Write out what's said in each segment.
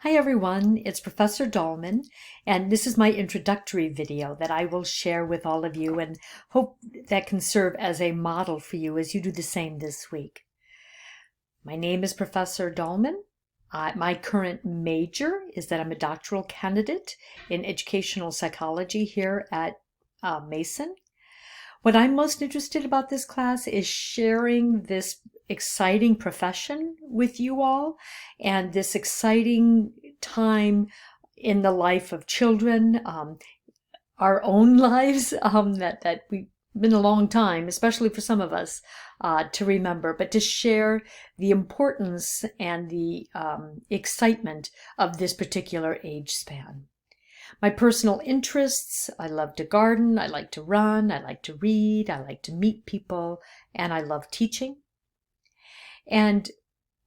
Hi everyone, it's Professor Dallman, and this is my introductory video that I will share with all of you and hope that can serve as a model for you as you do the same this week. My name is Professor Dallman. My current major is that I'm a doctoral candidate in educational psychology here at Mason. What I'm most interested about this class is sharing this exciting profession with you all and this exciting time in the life of children, our own lives, that we've been a long time, especially for some of us, to remember, but to share the importance and the excitement of this particular age span. My personal interests: I love to garden, I like to run, I like to read, I like to meet people, and I love teaching. And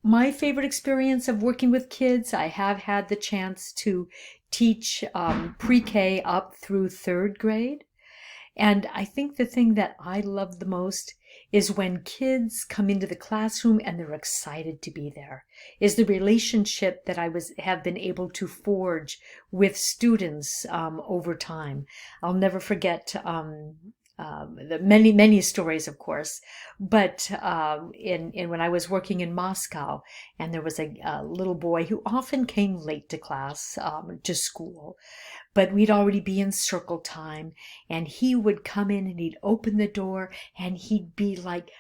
my favorite experience of working with kids, I have had the chance to teach pre-K up through third grade. And I think the thing that I love the most is when kids come into the classroom and they're excited to be there, is the relationship that I have been able to forge with students over time. I'll never forget the many stories, of course, but when I was working in Moscow, and there was a little boy who often came late to class, to school, but we'd already be in circle time, and he would come in and he'd open the door and he'd be like,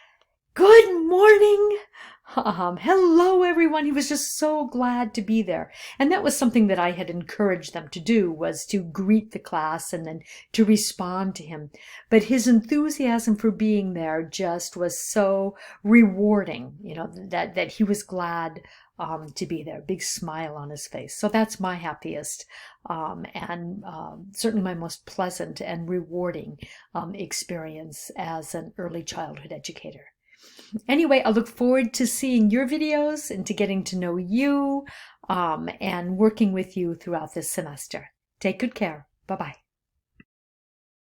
"Good morning. Hello, everyone." He was just so glad to be there. And that was something that I had encouraged them to do, was to greet the class and then to respond to him. But his enthusiasm for being there just was so rewarding, that he was glad to be there. Big smile on his face. So that's my happiest and certainly my most pleasant and rewarding experience as an early childhood educator. Anyway, I look forward to seeing your videos and to getting to know you and working with you throughout this semester. Take good care. Bye-bye.